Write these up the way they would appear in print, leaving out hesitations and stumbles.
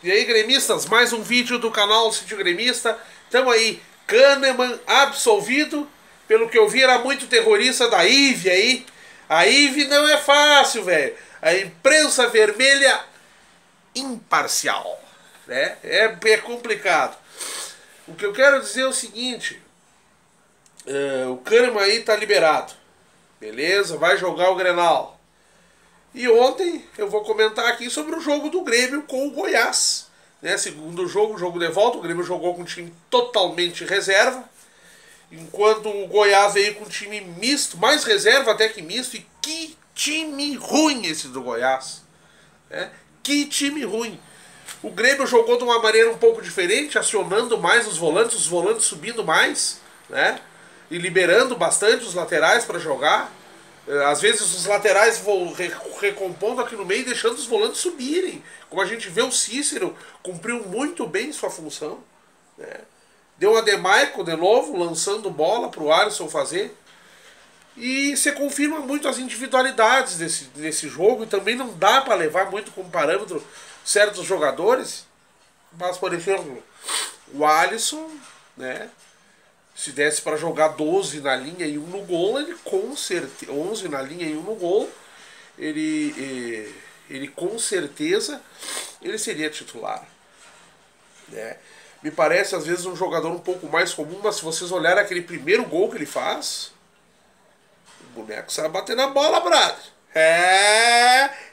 E aí, gremistas, mais um vídeo do canal Sítio Gremista. Tamo aí, Kahneman absolvido. Pelo que eu vi, era muito terrorista da IVE aí. A IVE não é fácil, velho. A imprensa vermelha imparcial, né? É complicado. O que eu quero dizer é o seguinte. O Kahneman aí tá liberado. Beleza, vai jogar o Grenal. E ontem eu vou comentar aqui sobre o jogo do Grêmio com o Goiás. Né? Segundo jogo, jogo de volta, o Grêmio jogou com um time totalmente reserva. Enquanto o Goiás veio com um time misto, mais reserva até que misto. E que time ruim esse do Goiás. Né? Que time ruim. O Grêmio jogou de uma maneira um pouco diferente, acionando mais os volantes subindo mais, né? E liberando bastante os laterais para jogar. Às vezes os laterais vão recompondo aqui no meio e deixando os volantes subirem. Como a gente vê, o Cícero cumpriu muito bem sua função, né? Deu uma Demaico de novo, lançando bola para o Alisson fazer. E você confirma muito as individualidades desse jogo. E também não dá para levar muito como parâmetro certos jogadores. Mas, por exemplo, o Alisson, né? Se desse para jogar 12 na linha e 1 no gol, ele com certeza. 11 na linha e 1 no gol, ele com certeza ele seria titular. Né? Me parece às vezes um jogador um pouco mais comum, mas se vocês olharem aquele primeiro gol que ele faz, o boneco sabe bater na bola, brother.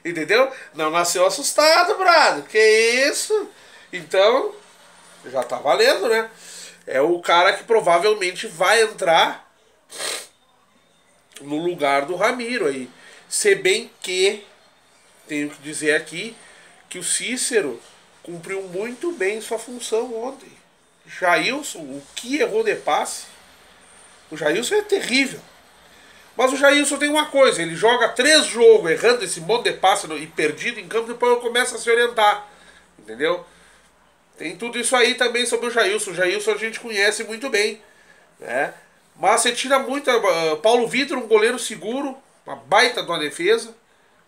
Entendeu? Não nasceu assustado, brother. Que isso? Então, já tá valendo, né? É o cara que provavelmente vai entrar no lugar do Ramiro aí. Se bem que, tenho que dizer aqui, que o Cícero cumpriu muito bem sua função ontem. Jailson, o que errou de passe. O Jailson é terrível. Mas o Jailson tem uma coisa, ele joga 3 jogos errando esse monte de passe e perdido em campo, depois começa a se orientar. Entendeu? Tem tudo isso aí também sobre o Jailson. O Jailson a gente conhece muito bem, né? Mas você tira muito. Paulo Vitor, um goleiro seguro, uma baita de uma defesa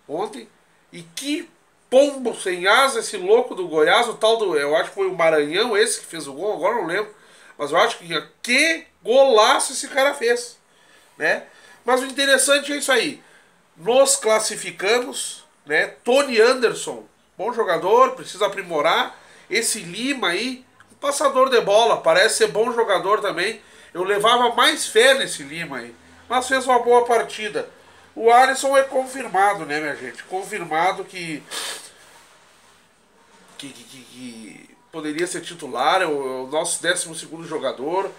ontem. E que pombo sem asa esse louco do Goiás, o tal do. Eu acho que foi o Maranhão esse que fez o gol, agora não lembro. Mas eu acho que golaço esse cara fez, né? Mas o interessante é isso aí. Nos classificamos, né? Tony Anderson, bom jogador, precisa aprimorar. Esse Lima aí, um passador de bola, parece ser bom jogador também. Eu levava mais fé nesse Lima aí, mas fez uma boa partida. O Alisson é confirmado, né, minha gente? Confirmado que poderia ser titular, é o nosso 12º jogador.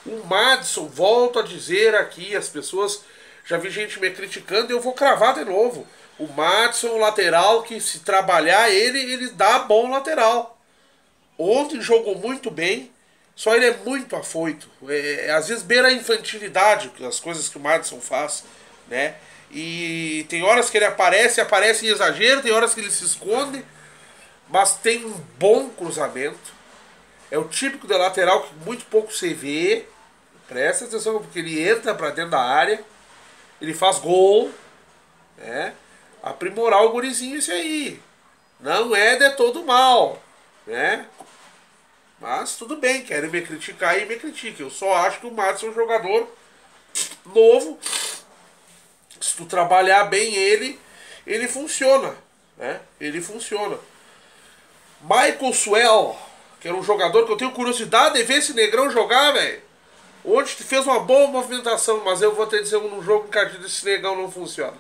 O Madison, volto a dizer aqui, as pessoas, já vi gente me criticando e eu vou cravar de novo. O Madison, o lateral, que se trabalhar ele dá bom lateral. Ontem jogou muito bem, só ele é muito afoito. Às vezes beira a infantilidade, as coisas que o Madison faz, né? E tem horas que ele aparece em exagero, tem horas que ele se esconde, mas tem um bom cruzamento. É o típico de lateral que muito pouco se vê. Presta atenção, porque ele entra pra dentro da área, ele faz gol, né? Aprimorar o gurizinho isso aí. Não é de todo mal, né? Mas tudo bem, querem me criticar e me critiquem. Eu só acho que o Madison é um jogador novo. Se tu trabalhar bem ele funciona, né? Ele funciona. Michael Swell, que era um jogador que eu tenho curiosidade de ver esse negrão jogar, velho. Ontem fez uma boa movimentação, mas eu vou te dizer, num jogo encardido esse negão não funciona.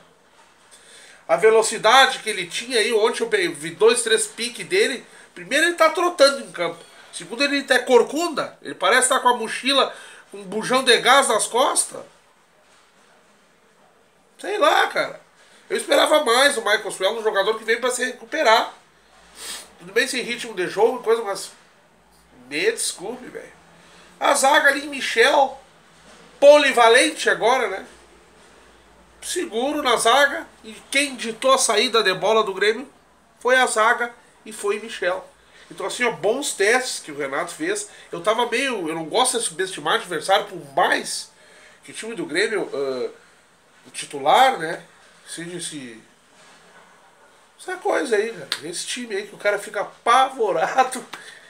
A velocidade que ele tinha aí, ontem eu vi 2, 3 piques dele. Primeiro ele tá trotando em campo. Segundo, ele é corcunda. Ele parece estar com a mochila, com um bujão de gás nas costas. Sei lá, cara. Eu esperava mais o Michael Swell, um jogador que veio para se recuperar. Tudo bem sem ritmo de jogo, coisa, mas me desculpe, velho. A zaga ali, Michel, polivalente agora, né? Seguro na zaga. E quem ditou a saída de bola do Grêmio foi a zaga e foi Michel. Então assim, ó, bons testes que o Renato fez. Eu não gosto de subestimar o adversário, por mais que o time do Grêmio, o titular, né, seja Essa coisa aí, cara. Esse time aí que o cara fica apavorado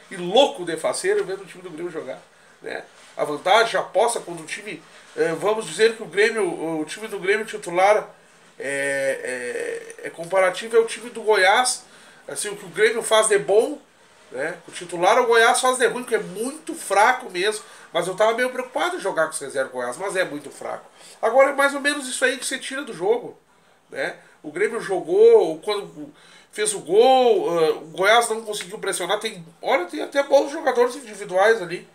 e louco de faceiro vendo o time do Grêmio jogar, né? A vantagem, a aposta quando o time... vamos dizer que o time do Grêmio titular é comparativo ao time do Goiás. Assim, o que o Grêmio faz de bom, né? O titular o Goiás faz de ruim, porque é muito fraco mesmo. Mas eu tava meio preocupado em jogar com os reservas do Goiás, mas é muito fraco. Agora é mais ou menos isso aí que você tira do jogo, né? O Grêmio jogou, quando fez o gol, o Goiás não conseguiu pressionar. Olha, tem até bons jogadores individuais ali.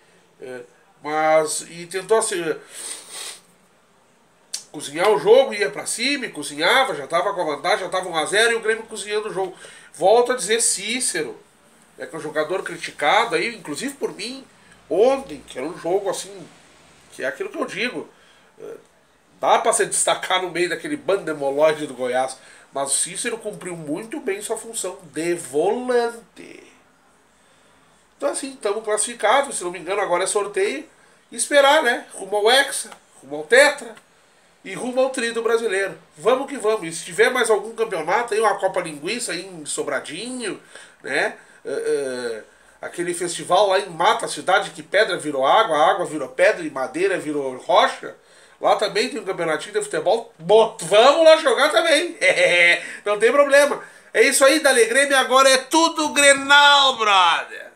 E tentou assim, cozinhar o jogo, ia pra cima, e cozinhava, já tava com a vantagem, já tava 1-0 e o Grêmio cozinhando o jogo. Volto a dizer Cícero, que é um jogador criticado aí, inclusive por mim, ontem, que era um jogo assim, que é aquilo que eu digo. Dá pra se destacar no meio daquele bando de moloide do Goiás, mas o Cícero cumpriu muito bem sua função de volante. Então assim, estamos classificados, se não me engano agora é sorteio, e esperar, né, rumo ao Hexa, rumo ao Tetra e rumo ao Tri do Brasileiro. Vamos que vamos, e se tiver mais algum campeonato, aí uma Copa Linguiça aí em Sobradinho, né, aquele festival lá em Mata, a cidade que pedra virou água, a água virou pedra e madeira virou rocha. Lá também tem um campeonatinho de futebol. Vamos lá jogar também. Não tem problema. É isso aí, Dale Grêmio. Agora é tudo Grenal, brother.